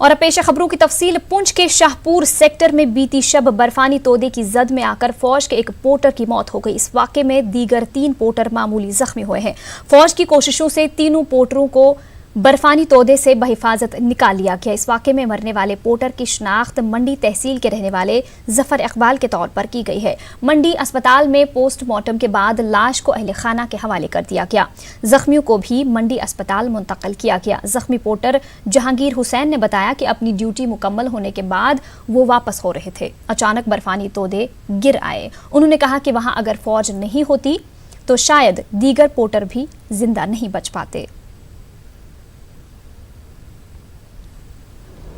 और अब पेश खबरों की तफसील। पुंछ के शाहपुर सेक्टर में बीती शब बर्फानी तोदे की जद में आकर फौज के एक पोर्टर की मौत हो गई। इस वाक़े में दीगर 3 पोर्टर मामूली जख्मी हुए हैं। फौज की कोशिशों से तीनों पोर्टरों को बर्फानी तोदे से बहिफाजत निकाल लिया गया। इस वाक़े में मरने वाले पोर्टर की शनाख्त मंडी तहसील के रहने वाले जफर इकबाल के तौर पर की गई है। मंडी अस्पताल में पोस्टमार्टम के बाद लाश को अहले खाना के हवाले कर दिया गया। जख्मियों को भी मंडी अस्पताल मुंतकिल किया गया। जख्मी पोर्टर जहांगीर हुसैन ने बताया कि अपनी ड्यूटी मुकम्मल होने के बाद वो वापस हो रहे थे, अचानक बर्फानी तोदे गिर आए। उन्होंने कहा कि वहां अगर फौज नहीं होती तो शायद दीगर पोर्टर भी जिंदा नहीं बच पाते।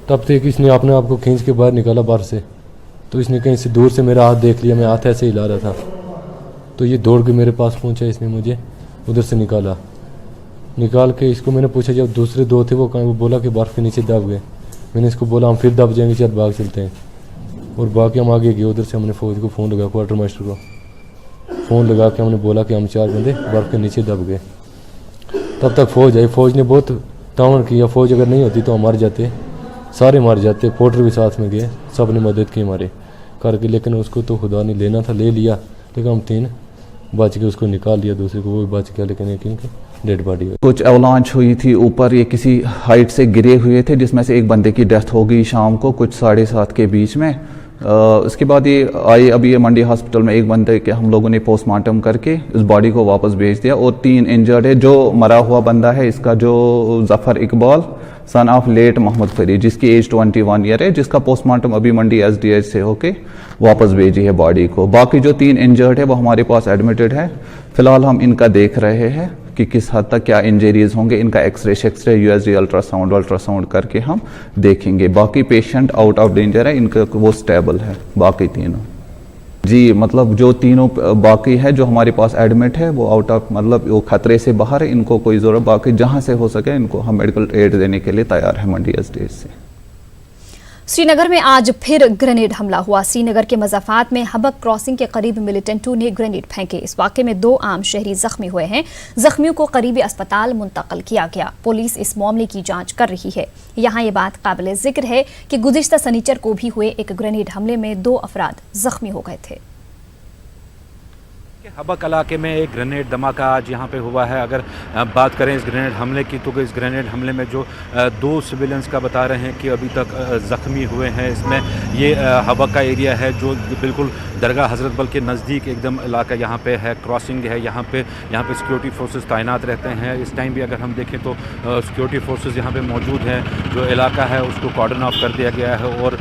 तब तक इसने अपने आप को खींच के बाहर निकाला बाहर से, तो इसने कहीं से दूर से मेरा हाथ देख लिया, मैं हाथ ऐसे हिला रहा था, तो ये दौड़ के मेरे पास पहुंचा। इसने मुझे उधर से निकाल के इसको मैंने पूछा जब दूसरे 2 थे वो कहाँ, वो बोला कि बर्फ़ के नीचे दब गए। मैंने इसको बोला हम फिर दब जाएंगे, चल भाग चलते हैं। और बाकी हम आगे गए। उधर से हमने फौज को फ़ोन लगा, क्वार्टर मास्टर को फ़ोन लगा के हमने बोला कि हम 4 बंदे बर्फ़ के नीचे दब गए। तब तक फौज आई। फौज ने बहुत तावन किया। फौज अगर नहीं होती तो हम मर जाते, सारे मर जाते। पोर्टर भी साथ में गए, सब ने मदद की हमारे करके, लेकिन उसको तो खुदा ने लेना था, ले लिया। लेकिन हम 3 बच के उसको निकाल लिया, दूसरे को वो भी बच गया, लेकिन एक इनकी डेड बॉडी हुई। कुछ अवलांच हुई थी ऊपर, ये किसी हाइट से गिरे हुए थे, जिसमें से एक बंदे की डेथ हो गई शाम को कुछ 7:30 के बीच में। उसके बाद ये आए, अभी ये मंडी हॉस्पिटल में एक बंदे के हम लोगों ने पोस्टमार्टम करके इस बॉडी को वापस भेज दिया। और 3 इंजर्ड है। जो मरा हुआ बंदा है इसका जो Zafar Iqbal son of late Mohammad Farid, जिसकी एज 21 ईयर है, जिसका पोस्टमार्टम अभी मंडी SDH से होके वापस भेजी है बॉडी को। बाकी जो 3 इंजर्ड है वो हमारे पास एडमिटेड है। फिलहाल हम इनका देख रहे हैं कि किस हद तक क्या इंजरीज होंगे। इनका एक्सरे USG अल्ट्रासाउंड करके हम देखेंगे। बाकी पेशेंट आउट ऑफ डेंजर है, इनका वो स्टेबल है बाकी तीनों। जी मतलब जो तीनों बाकी है जो हमारे पास एडमिट है वो आउट ऑफ मतलब वो खतरे से बाहर है, इनको कोई ज़रूरत, बाकी जहां से हो सके इनको हम मेडिकल एड देने के लिए तैयार है मंडी SDH से। श्रीनगर में आज फिर ग्रेनेड हमला हुआ। श्रीनगर के मज़ाफ़ात में हबक क्रॉसिंग के करीब मिलिटेंटों ने ग्रेनेड फेंके। इस वाक़े में 2 आम शहरी जख्मी हुए हैं। जख्मियों को करीबी अस्पताल मुंतकिल किया गया। पुलिस इस मामले की जांच कर रही है। यहाँ ये बात काबिल जिक्र है कि गुज़िश्ता शनिचर को भी हुए एक ग्रेनेड हमले में 2 अफराद जख्मी हो गए थे। हबक इलाके में एक ग्रेनेड धमाका आज यहाँ पे हुआ है। अगर बात करें इस ग्रेनेड हमले की तो इस ग्रेनेड हमले में जो 2 सिविलियंस का बता रहे हैं कि अभी तक ज़ख्मी हुए हैं। इसमें ये हबक का एरिया है जो बिल्कुल दरगाह हज़रत बल के नज़दीक एकदम इलाका यहाँ पे है, क्रॉसिंग है। यहाँ पे सिक्योरिटी फोर्सेस तैनात रहते हैं। इस टाइम भी अगर हम देखें तो सिक्योरिटी फोर्सेस यहाँ पे मौजूद हैं। जो इलाका है उसको कॉर्डन ऑफ कर दिया गया है और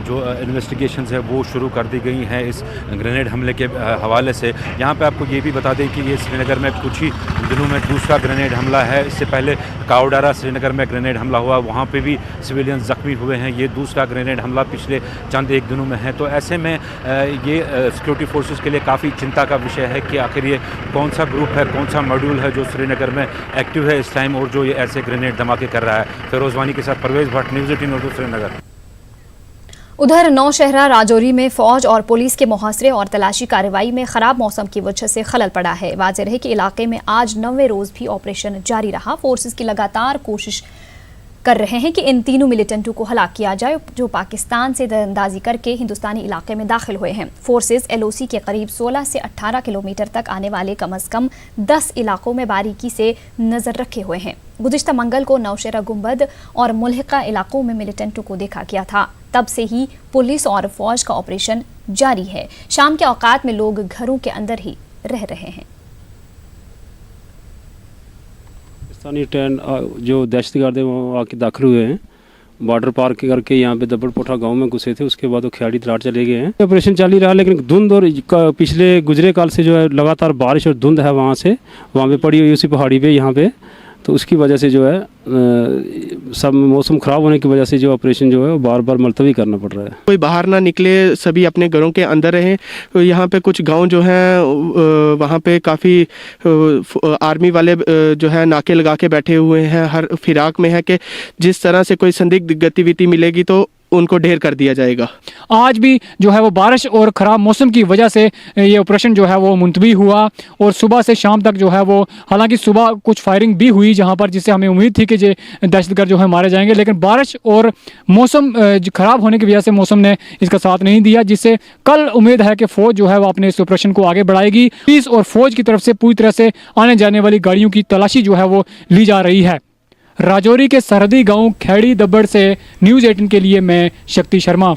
जो इन्वेस्टिगेशंस है वो शुरू कर दी गई हैं इस ग्रेनेड हमले के हवाले से। यहाँ पे आपको ये भी बता दें कि ये श्रीनगर में कुछ ही दिनों में दूसरा ग्रेनेड हमला है। इससे पहले कावडारा श्रीनगर में ग्रेनेड हमला हुआ, वहाँ पे भी सिविलियन ज़ख्मी हुए हैं। ये दूसरा ग्रेनेड हमला पिछले चंद एक दिनों में है। तो ऐसे में ये सिक्योरिटी फोर्सेस के लिए काफ़ी चिंता का विषय है कि आखिर ये कौन सा ग्रुप है, कौन सा मॉड्यूल है जो श्रीनगर में एक्टिव है इस टाइम और जो ये ऐसे ग्रेनेड धमाके कर रहा है। फिरोज़ वानी के साथ परवेज़ भट्ट, न्यूज़ 18 उर्दू, श्रीनगर। उधर नौशहरा राजौरी में फौज और पुलिस के मुहासरे और तलाशी कार्रवाई में खराब मौसम की वजह से खलल पड़ा है। वाज़ेह रहे कि इलाके में आज 9वें रोज भी ऑपरेशन जारी रहा। फोर्सेस की लगातार कोशिश कर रहे हैं कि इन तीनों मिलिटेंटों को हलाक किया जाए जो पाकिस्तान से दरअंदाजी करके हिंदुस्तानी इलाके में दाखिल हुए हैं। फोर्सेस LOC के करीब 16 से 18 किलोमीटर तक आने वाले कम अज़ कम 10 इलाकों में बारीकी से नज़र रखे हुए हैं। गुज़िश्ता मंगल को नौशेरा गुंबद और मुल्हिका इलाकों में मिलिटेंटों को देखा गया था। तब से ही पुलिस और फौज का ऑपरेशन जारी है। शाम के औकात में लोग घरों के अंदर ही रह रहे हैं। पाकिस्तानी ट्रेन जो दहशतगर्द है वो आके दाखिल हुए हैं, बॉर्डर पार करके यहाँ पे दब्बड़पोठा गांव में घुसे थे। उसके बाद वो खियाड़ी तलाट चले गए हैं। ऑपरेशन जारी रहा, लेकिन धुंध और पिछले गुजरे काल से जो है लगातार बारिश और धुंध है वहाँ पे पड़ी हुई उसी पहाड़ी पे यहाँ पे, तो उसकी वजह से जो है सब मौसम ख़राब होने की वजह से जो ऑपरेशन जो है वो बार बार मुलतवी करना पड़ रहा है। कोई बाहर ना निकले, सभी अपने घरों के अंदर रहें। तो यहाँ पे कुछ गांव जो हैं वहाँ पे काफ़ी आर्मी वाले जो है नाके लगा के बैठे हुए हैं। हर फिराक में है कि जिस तरह से कोई संदिग्ध गतिविधि मिलेगी तो उनको ढेर कर दिया जाएगा। आज भी जो है वो बारिश और ख़राब मौसम की वजह से ये ऑपरेशन जो है वो मुलतवी हुआ और सुबह से शाम तक जो है वो, हालांकि सुबह कुछ फायरिंग भी हुई जहां पर, जिससे हमें उम्मीद थी कि ये दहशतगर्द जो है मारे जाएंगे, लेकिन बारिश और मौसम ख़राब होने की वजह से मौसम ने इसका साथ नहीं दिया, जिससे कल उम्मीद है कि फ़ौज जो है वो अपने इस ऑपरेशन को आगे बढ़ाएगी। पुलिस और फ़ौज की तरफ से पूरी तरह से आने जाने वाली गाड़ियों की तलाशी जो है वो ली जा रही है। राजौरी के सरहदी गांव खेड़ी दब्बड़ से न्यूज़ 18 के लिए मैं शक्ति शर्मा।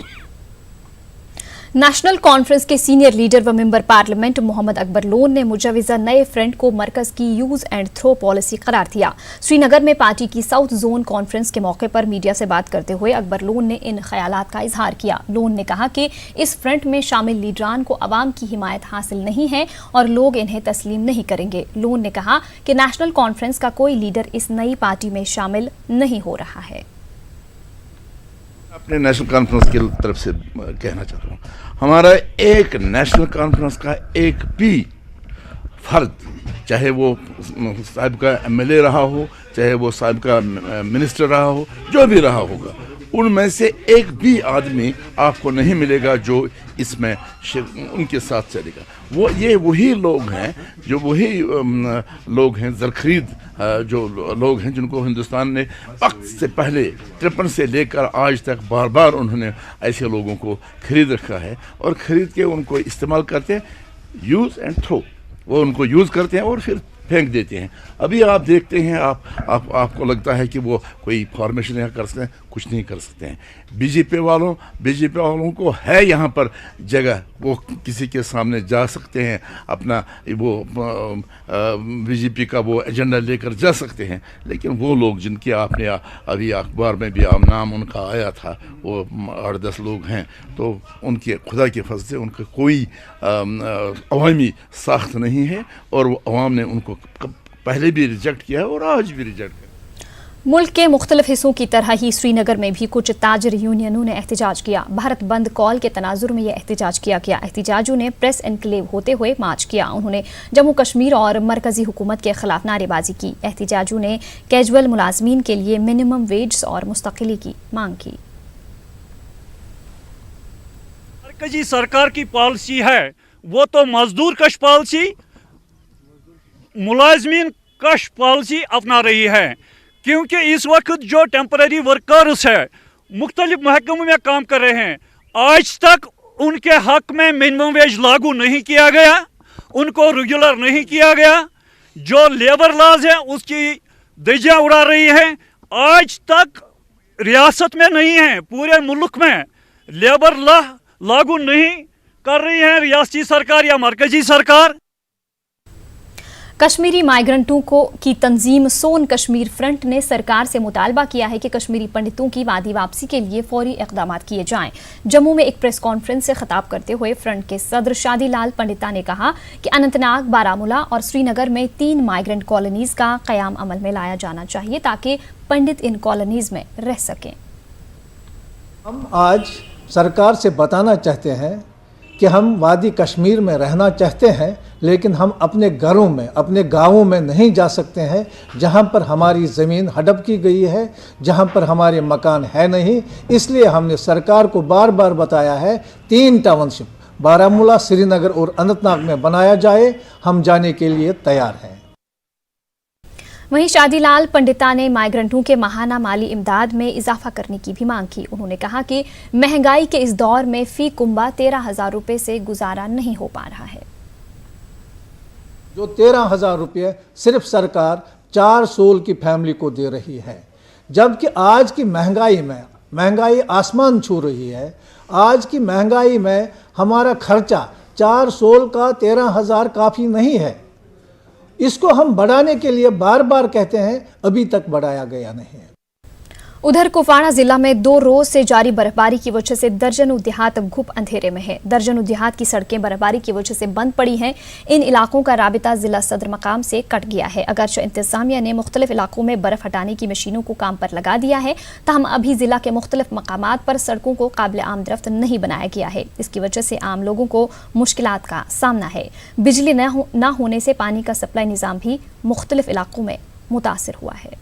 नेशनल कॉन्फ्रेंस के सीनियर लीडर व मेंबर पार्लियामेंट मोहम्मद अकबर लोन ने मुजवजा नए फ्रंट को मरकज की यूज एंड थ्रो पॉलिसी करार दिया। श्रीनगर में पार्टी की साउथ जोन कॉन्फ्रेंस के मौके पर मीडिया से बात करते हुए अकबर लोन ने इन ख्यालात का इजहार किया। लोन ने कहा कि इस फ्रंट में शामिल लीडरान को अवाम की हिमायत हासिल नहीं है और लोग इन्हें तस्लीम नहीं करेंगे। लोन ने कहा कि नेशनल कॉन्फ्रेंस का कोई लीडर इस नई पार्टी में शामिल नहीं हो रहा है। अपने नेशनल कॉन्फ्रेंस की तरफ से कहना चाहता हूँ, हमारा एक नेशनल कॉन्फ्रेंस का एक भी फर्द, चाहे वो साहिब का एमएलए रहा हो, चाहे वो साहिब का मिनिस्टर रहा हो, जो भी रहा होगा, उनमें से एक भी आदमी आपको नहीं मिलेगा जो इसमें उनके साथ चलेगा। वो ये वही लोग हैं जो वही लोग हैं ज़रख़रीद जो लोग हैं जिनको हिंदुस्तान ने वक्त से पहले 53 से लेकर आज तक बार बार उन्होंने ऐसे लोगों को खरीद रखा है और ख़रीद के उनको इस्तेमाल करते हैं, यूज़ एंड थ्रो। वो उनको यूज़ करते हैं और फिर फेंक देते हैं। अभी आप देखते हैं, आपको लगता है कि वो कोई फॉर्मेशन यहाँ कर सकते हैं, कुछ नहीं कर सकते हैं। बीजेपी वालों को है यहाँ पर जगह, वो किसी के सामने जा सकते हैं, अपना वो बीजेपी का वो एजेंडा लेकर जा सकते हैं। लेकिन वो लोग जिनके आपने अभी अखबार में भी नाम उनका आया था, वो 8-10 लोग हैं, तो उनके खुदा के फजल से उनका कोई अवामी साख्त नहीं है और वो अवाम ने उनको पहले भी रिजेक्ट किया है और आज भी रिजेक्ट किया। मुल्क के मुख्तलिफ हिस्सों की तरह ही श्रीनगर में भी कुछ ताजर यूनियनों ने एहतजाज किया। भारत बंद कॉल के तनाजुर में यह एहतजाज किया गया। एहतजाजियों ने प्रेस एनक्लेव होते हुए मार्च किया। उन्होंने जम्मू कश्मीर और मरकजी हुकूमत के खिलाफ नारेबाजी की। एहतजाजियों ने कैजुअल मुलाजमीन के लिए मिनिमम वेज और मुस्तकिली की मांग की। मरकजी सरकार की पॉलिसी है वो तो मजदूर कश पॉलिसी, मुलाजमीन कश पॉलिसी अपना रही है, क्योंकि इस वक्त जो टेम्पररी वर्कर्स है मुख्तलिफ महकमों में काम कर रहे हैं, आज तक उनके हक में मिनिमम वेज लागू नहीं किया गया, उनको रेगुलर नहीं किया गया। जो लेबर लॉज है उसकी धज्जियां उड़ा रही है। आज तक रियासत में नहीं है, पूरे मुल्क में लेबर लॉ लागू नहीं कर रही है रियासती सरकार या मरकजी सरकार। कश्मीरी माइग्रेंटों की तंजीम सोन कश्मीर फ्रंट ने सरकार से मुतालबा किया है कि कश्मीरी पंडितों की वादी वापसी के लिए फौरी इक़दाम किए जाएं। जम्मू में एक प्रेस कॉन्फ्रेंस से खिताब करते हुए फ्रंट के सदर शादी लाल पंडिता ने कहा कि अनंतनाग, बारामूला और श्रीनगर में 3 माइग्रेंट कॉलोनीज का क़याम अमल में लाया जाना चाहिए ताकि पंडित इन कॉलोनीज में रह सकें। हम आज सरकार से बताना चाहते हैं कि हम वादी कश्मीर में रहना चाहते हैं, लेकिन हम अपने घरों में, अपने गांवों में नहीं जा सकते हैं, जहां पर हमारी ज़मीन हड़प की गई है, जहां पर हमारे मकान है नहीं। इसलिए हमने सरकार को बार बार बताया है 3 टाउनशिप बारामूला, श्रीनगर और अनंतनाग में बनाया जाए। हम जाने के लिए तैयार हैं। वहीं शादीलाल पंडिता ने माइग्रेंटों के माहाना माली इमदाद में इजाफा करने की भी मांग की। उन्होंने कहा कि महंगाई के इस दौर में फी कुंबा 13,000 रुपये से गुजारा नहीं हो पा रहा है। जो 13,000 रुपये सिर्फ सरकार 4 सोल की फैमिली को दे रही है, जबकि आज की महंगाई आसमान छू रही है। आज की महंगाई में हमारा खर्चा 4 सोल का 13,000 काफ़ी नहीं है। इसको हम बढ़ाने के लिए बार बार कहते हैं, अभी तक बढ़ाया गया नहीं है। उधर कुपवाड़ा जिला में 2 रोज से जारी बर्फबारी की वजह से दर्जनों देहात घुप अंधेरे में है। दर्जनों देहात की सड़कें बर्फबारी की वजह से बंद पड़ी हैं। इन इलाकों का राबिता जिला सदर मकाम से कट गया है। अगरचे इंतजामिया ने मुख्तलिफ इलाकों में बर्फ हटाने की मशीनों को काम पर लगा दिया है, ताहम अभी जिला के मुख्तलिफ मकामात पर सड़कों को काबिल आम रफ्त नहीं बनाया गया है। इसकी वजह से आम लोगों को मुश्किलात का सामना है। बिजली न होने से पानी का सप्लाई निज़ाम भी मुख्तलिफ इलाकों में मुतासिर हुआ है।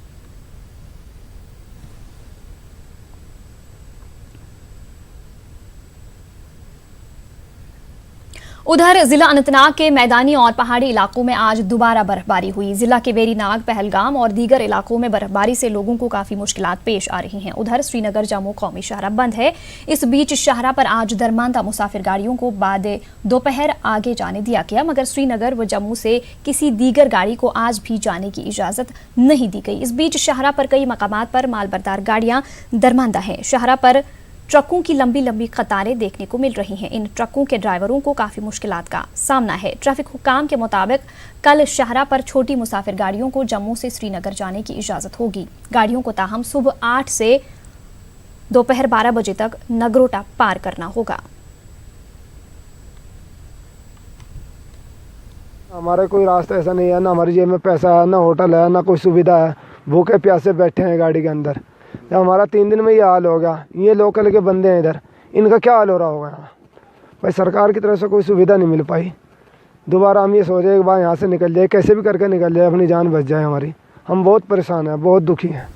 उधर जिला अनंतनाग के मैदानी और पहाड़ी इलाकों में आज दोबारा बर्फबारी हुई। जिला के वेरीनाग, पहलगाम और दीगर इलाकों में बर्फबारी से लोगों को काफी मुश्किलात पेश आ रही हैं। उधर श्रीनगर जम्मू कौमी शाहराह बंद है। इस बीच शाहराह पर आज दरमांदा मुसाफिर गाड़ियों को बाद दोपहर आगे जाने दिया गया, मगर श्रीनगर व जम्मू से किसी दीगर गाड़ी को आज भी जाने की इजाजत नहीं दी गई। इस बीच शाहराह पर कई मकामात पर मालबरदार गाड़ियां दरमांदा हैं। शाहराह पर ट्रकों की लंबी लंबी कतारें देखने को मिल रही हैं। इन ट्रकों के ड्राइवरों को काफी मुश्किलात का सामना है। ट्रैफिक हुक्काम के मुताबिक कल शाहराह पर छोटी मुसाफिर गाड़ियों को जम्मू से श्रीनगर जाने की इजाजत होगी। गाड़ियों को ताहम सुबह 8 से दोपहर 12 बजे तक नगरोटा पार करना होगा। हमारे कोई रास्ता ऐसा नहीं है, ना हमारी जेब में पैसा है, ना होटल है, ना कोई सुविधा है। भूखे प्यासे बैठे हैं गाड़ी के अंदर। जब हमारा 3 दिन में ये हाल हो गया, ये लोकल के बंदे हैं इधर, इनका क्या हाल हो रहा होगा यहाँ। भाई सरकार की तरफ से कोई सुविधा नहीं मिल पाई। दोबारा हम ये सोचे एक बार यहाँ से निकल जाए, कैसे भी करके निकल जाए, अपनी जान बच जाए हमारी। हम बहुत परेशान हैं, बहुत दुखी हैं।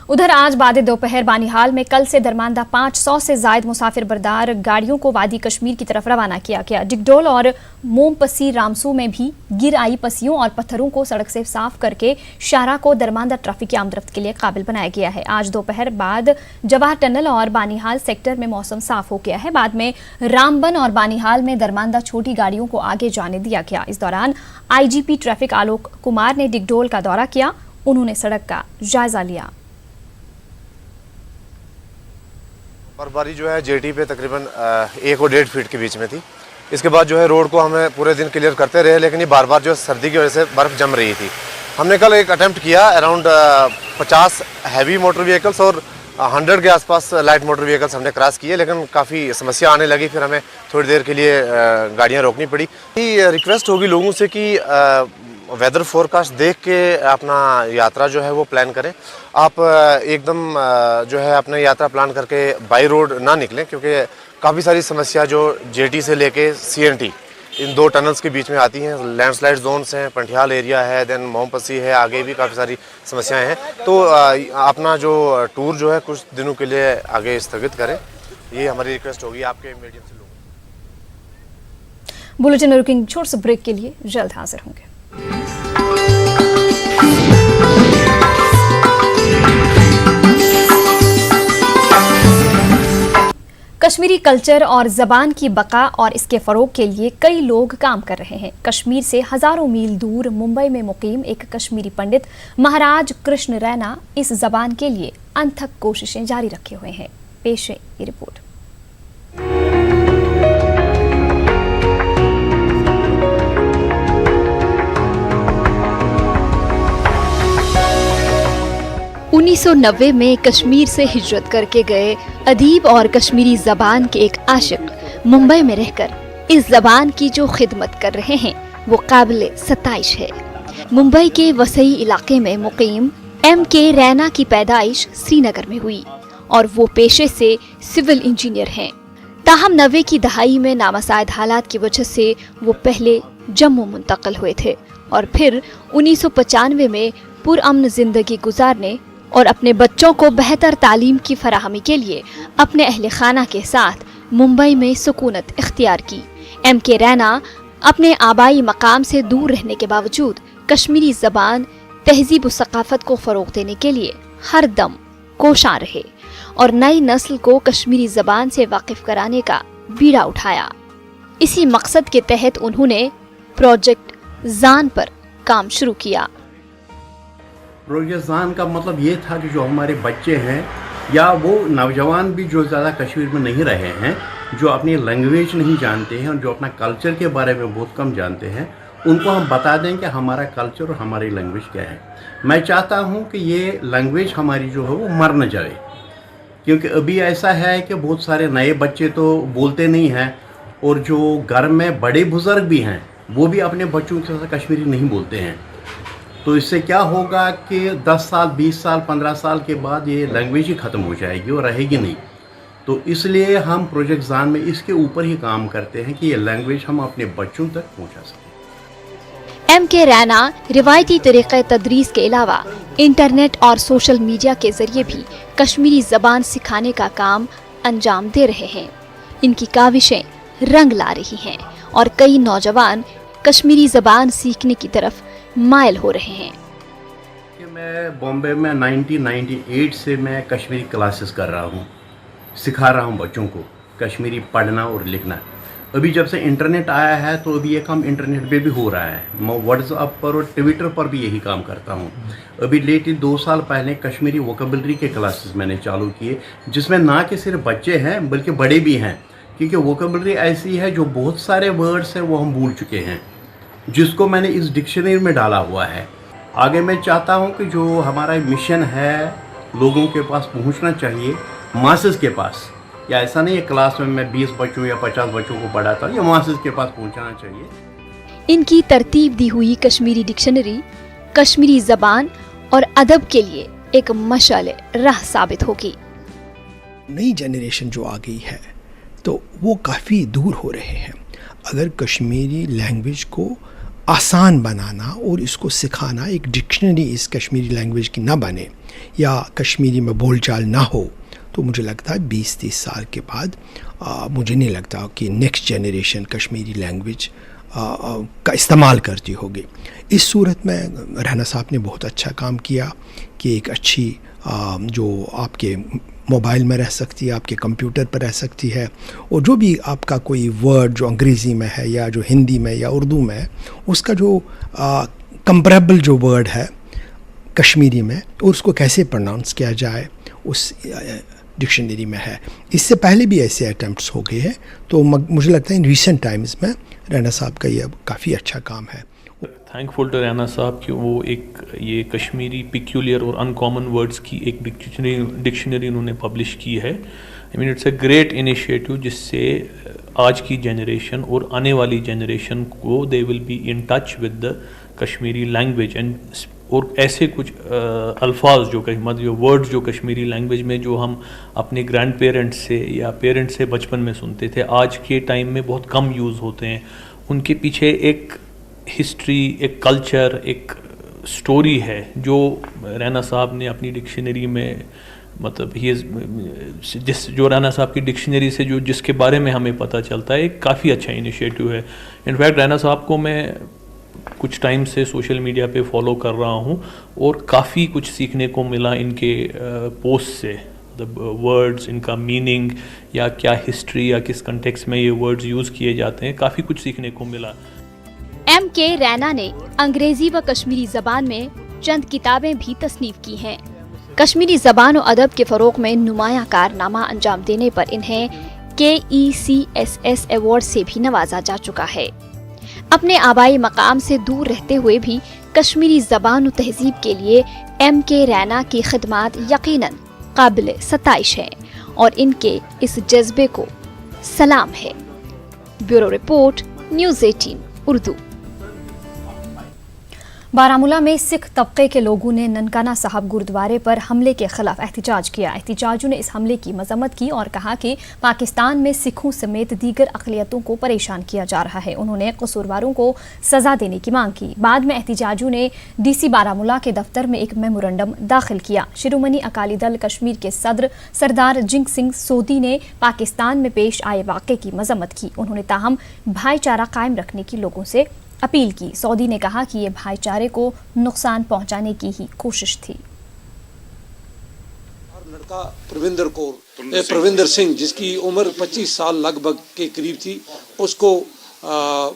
उधर आज बाद दोपहर बानीहाल में कल से दरमांदा 500 से जायद मुसाफिर बरदार गाड़ियों को वादी कश्मीर की तरफ रवाना किया गया। डिगडोल और मोमपसी रामसू में भी गिर आई पसियों और पत्थरों को सड़क से साफ करके शाहराह को दरमांदा ट्रैफिक की आमदरफ्त के लिए काबिल बनाया गया है। आज दोपहर बाद जवाहर टनल और बानीहाल सेक्टर में मौसम साफ हो गया है। बाद में रामबन और बानीहाल में दरमांदा छोटी गाड़ियों को आगे जाने दिया गया। इस दौरान IGP ट्रैफिक आलोक कुमार ने डिगडोल का दौरा किया। उन्होंने सड़क का जायजा लिया। बर्फबारी जो है जेटी पे तकरीबन 1 और 1.5 फीट के बीच में थी। इसके बाद जो है रोड को हमें पूरे दिन क्लियर करते रहे, लेकिन ये बार बार जो है सर्दी की वजह से बर्फ़ जम रही थी। हमने कल एक अटेम्प्ट किया, अराउंड 50 हैवी मोटर व्हीकल्स और 100 के आसपास लाइट मोटर व्हीकल्स हमने क्रॉस किए, लेकिन काफ़ी समस्या आने लगी। फिर हमें थोड़ी देर के लिए गाड़ियाँ रोकनी पड़ी। रिक्वेस्ट होगी लोगों से कि वेदर फोरकास्ट देख के अपना यात्रा जो है वो प्लान करें। आप एकदम जो है अपना यात्रा प्लान करके बाई रोड ना निकलें, क्योंकि काफ़ी सारी समस्या जो जेटी से लेके CNT इन 2 टनल्स के बीच में आती हैं। लैंडस्लाइड जोन्स हैं, पंठियाल एरिया है, देन मोमपसी है, आगे भी काफ़ी सारी समस्याएं हैं। तो अपना जो टूर जो है कुछ दिनों के लिए आगे स्थगित करें, ये हमारी रिक्वेस्ट होगी आपके मीडियम से लोगों। बुलेटिन में रुकेंगे छोटे से ब्रेक के लिए, जल्द हाजिर होंगे। कश्मीरी कल्चर और ज़बान की बका और इसके फ़रोग के लिए कई लोग काम कर रहे हैं। कश्मीर से हज़ारों मील दूर मुंबई में मुकीम एक कश्मीरी पंडित महाराज कृष्ण रैना इस ज़बान के लिए अनथक कोशिशें जारी रखे हुए हैं। पेश है ये रिपोर्ट। उन्नीस 1990 में कश्मीर से हिजरत करके गए अदीब और कश्मीरी ज़बान के एक आशिक मुंबई में रहकर इस ज़बान की जो खिदमत कर रहे हैं वो काबिल सताइश है। मुंबई के वसई इलाके में मुकीम MK रैना की पैदाइश श्रीनगर में हुई और वो पेशे से सिविल इंजीनियर हैं। ताहम 90 की दहाई में नामसाइद हालात की वजह से वो पहले जम्मू मुंतकिल हुए थे और फिर 1995 में पुरअमन जिंदगी गुजारने और अपने बच्चों को बेहतर तालीम की फराहमी के लिए अपने अहले खाना के साथ मुंबई में सुकूनत इख्तियार की। MK रैना अपने आबाई मकाम से दूर रहने के बावजूद कश्मीरी ज़बान, तहजीब व सकाफत को फ़रोग देने के लिए हर दम कोशां रहे और नई नस्ल को कश्मीरी ज़बान से वाकिफ कराने का बीड़ा उठाया। इसी मकसद के तहत उन्होंने प्रोजेक्ट जान पर काम शुरू किया। प्रोजेक्ट जान का मतलब ये था कि जो हमारे बच्चे हैं या वो नौजवान भी जो ज़्यादा कश्मीर में नहीं रहे हैं, जो अपनी लैंग्वेज नहीं जानते हैं और जो अपना कल्चर के बारे में बहुत कम जानते हैं, उनको हम बता दें कि हमारा कल्चर और हमारी लैंग्वेज क्या है। मैं चाहता हूँ कि ये लैंग्वेज हमारी जो है वो मर न जाए, क्योंकि अभी ऐसा है कि बहुत सारे नए बच्चे तो बोलते नहीं हैं और जो घर में बड़े बुज़ुर्ग भी हैं वो भी अपने बच्चों के साथ कश्मीरी नहीं बोलते हैं। तो इससे क्या होगा कि 10 साल, 20 साल, 15 साल के बाद ये लैंग्वेज ही ख़त्म हो जाएगी और रहेगी नहीं। तो इसलिए हम प्रोजेक्ट जान में इसके ऊपर ही काम करते हैं कि ये लैंग्वेज हम अपने बच्चों तक पहुंचा सकें। MK रैना रिवायती तरीक़े तदरीस के अलावा इंटरनेट और सोशल मीडिया के जरिए भी कश्मीरी ज़बान सिखाने का काम अंजाम दे रहे हैं। इनकी काविशें रंग ला रही हैं और कई नौजवान कश्मीरी ज़बान सीखने की तरफ माइल हो रहे हैं। मैं बॉम्बे में 1998 से मैं कश्मीरी क्लासेस कर रहा हूँ, सिखा रहा हूँ बच्चों को कश्मीरी पढ़ना और लिखना। अभी जब से इंटरनेट आया है तो अभी ये काम इंटरनेट पे भी हो रहा है। मैं व्हाट्सएप पर और ट्विटर पर भी यही काम करता हूँ। अभी लेट 2 साल पहले कश्मीरी वोकेबलरी के क्लासेस मैंने चालू किए, जिसमें ना कि सिर्फ बच्चे हैं बल्कि बड़े भी हैं, क्योंकि वोकेबलरी ऐसी है जो बहुत सारे वर्ड्स हैं वो हम भूल चुके हैं, जिसको मैंने इस डिक्शनरी में डाला हुआ है। आगे मैं चाहता हूँ कि जो हमारा मिशन है लोगों के पास पहुँचना चाहिए, मासेस के पास। या ऐसा नहीं है क्लास में मैं 20 बच्चों या 50 बच्चों को पढ़ाता हूँ, या मासेस के पास पहुँचाना चाहिए। इनकी तरतीब दी हुई कश्मीरी डिक्शनरी कश्मीरी ज़बान और अदब के लिए एक मशाल राह साबित होगी। नई जनरेशन जो आ गई है तो वो काफ़ी दूर हो रहे हैं। अगर कश्मीरी लैंग्वेज को आसान बनाना और इसको सिखाना, एक डिक्शनरी इस कश्मीरी लैंग्वेज की ना बने या कश्मीरी में बोलचाल ना हो, तो मुझे लगता है 20-30 साल के बाद मुझे नहीं लगता कि नेक्स्ट जनरेशन कश्मीरी लैंग्वेज का इस्तेमाल करती होगी। इस सूरत में राना साहब ने बहुत अच्छा काम किया कि एक अच्छी जो आपके मोबाइल में रह सकती है, आपके कंप्यूटर पर रह सकती है, और जो भी आपका कोई वर्ड जो अंग्रेज़ी में है या जो हिंदी में या उर्दू में है, उसका जो कंपैरेबल जो वर्ड है कश्मीरी में और उसको कैसे प्रोनाउंस किया जाए उस डिक्शनरी में है। इससे पहले भी ऐसे अटैम्प्ट्स हो गए हैं, तो मुझे लगता है इन रिसेंट टाइम्स में राना साहब का ये काफ़ी अच्छा काम है। थैंकफुल टू राना साहब कि वो एक ये कश्मीरी पिक्यूलियर और अनकॉमन वर्ड्स की एक डिक्शनरी उन्होंने पब्लिश की है। I mean it's a great initiative, जिससे आज की जनरेशन और आने वाली जनरेशन को they will be in touch with the Kashmiri language and और ऐसे कुछ अल्फाज जो वर्ड्स जो कश्मीरी लैंग्वेज में जो हम अपने ग्रैंड पेरेंट्स से या पेरेंट्स से बचपन में सुनते थे, आज के टाइम में बहुत कम यूज़ होते हैं। उनके पीछे एक हिस्ट्री, एक कल्चर, एक स्टोरी है जो राना साहब ने अपनी डिक्शनरी में, मतलब जो राना साहब की डिक्शनरी से जो जिसके बारे में हमें पता चलता है, एक काफ़ी अच्छा इनिशिएटिव है। इनफैक्ट राना साहब को मैं कुछ टाइम से सोशल मीडिया पे फॉलो कर रहा हूँ और काफ़ी कुछ सीखने को मिला इनके पोस्ट से, वर्ड्स, इनका मीनिंग या क्या हिस्ट्री या किस कंटेक्स्ट में ये वर्ड्स यूज़ किए जाते हैं, काफ़ी कुछ सीखने को मिला। M.K. रैना ने अंग्रेजी व कश्मीरी ज़बान में चंद किताबें भी तस्नीफ की हैं। कश्मीरी ज़बान और अदब के फ़रोग़ में नुमाया कारनामा अंजाम देने पर इन्हें KECSS अवार्ड से भी नवाजा जा चुका है। अपने आबाई मकाम से दूर रहते हुए भी कश्मीरी ज़बान और तहजीब के लिए M.K. रैना की खिदमात यकीनन काबिल सताइश है और इनके इस जज्बे को सलाम है। Bureau report, news 18 Urdu. Baramulla में सिख तबके के लोगों ने ननकाना साहब गुरुद्वारे पर हमले के खिलाफ एहतजाज किया। एहतजाजियों ने इस हमले की मजम्मत की और कहा कि पाकिस्तान में सिखों समेत दीगर अक़लियतों को परेशान किया जा रहा है। उन्होंने कसूरवारों को सजा देने की मांग की। बाद में एहतजाजियों ने DC बारामूला के दफ्तर में एक मेमोरेंडम दाखिल किया। शिरोमणि अकाली दल कश्मीर के सदर सरदार जिंग सिंह सोदी ने पाकिस्तान में पेश आए वाक़े की मजम्मत की। उन्होंने ताहम भाईचारा कायम रखने की लोगों से अपील की। सऊदी ने कहा कि ये भाईचारे को नुकसान पहुंचाने की ही कोशिश थी। लड़का प्रविंदर सिंह जिसकी उम्र 25 साल लगभग के करीब थी, उसको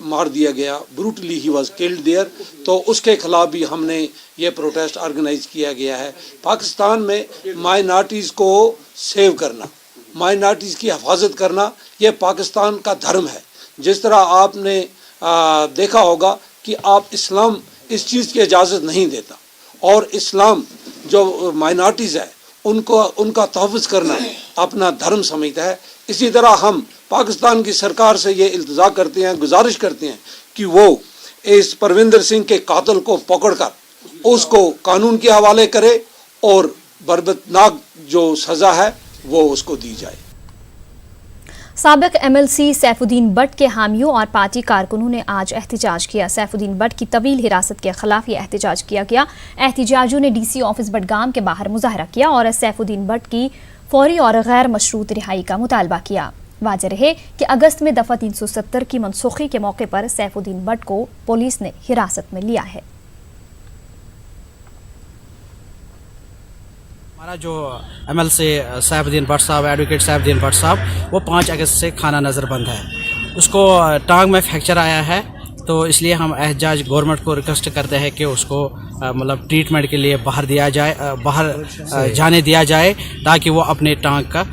मार दिया गया। Brutally he was killed there. तो उसके खिलाफ भी हमने ये प्रोटेस्ट ऑर्गेनाइज किया गया है। पाकिस्तान में माइनॉरिटीज़ को सेव करना, माइनॉरिटीज़ की हिफाजत करना, ये पाकिस्तान का धर्म है। जिस तरह आपने देखा होगा कि आप इस्लाम इस चीज़ की इजाज़त नहीं देता और इस्लाम जो माइनॉरिटीज़ है उनका तहफ़्फ़ुज़ करना अपना धर्म समझता है। इसी तरह हम पाकिस्तान की सरकार से ये इल्तिजा करते हैं, गुजारिश करते हैं कि वो इस परविंदर सिंह के कातिल को पकड़कर उसको कानून के हवाले करे और बर्बतनाक जो सज़ा है वो उसको दी जाए। साबिक MLC सैफुद्दीन बट के हामियों और पार्टी कारकुनों ने आज एहतजाज किया। सैफुद्दीन बट की तवील हिरासत के खिलाफ ये एहतजाज किया गया। एहतजाजियों ने DC ऑफिस बडगाम के बाहर मुजाहरा किया और सैफुद्दीन बट की फौरी और गैर मशरूत रिहाई का मुतालबा किया। वाजह रहे कि अगस्त में दफा 370 की मनसूखी के मौके पर सैफुद्दीन भट्ट को पुलिस ने हिरासत में लिया है। हमारा जो MLC सैफुद्दीन भट्ट साहब, एडवोकेट सैफुद्दीन भट्ट साहब, वो 5 अगस्त से खाना नज़रबंद है। उसको टांग में फ्रैक्चर आया है, तो इसलिए हम एहतजाज गवर्नमेंट को रिक्वेस्ट करते हैं कि उसको मतलब ट्रीटमेंट के लिए बाहर दिया जाए, बाहर जाने दिया जाए ताकि वो अपने टांग का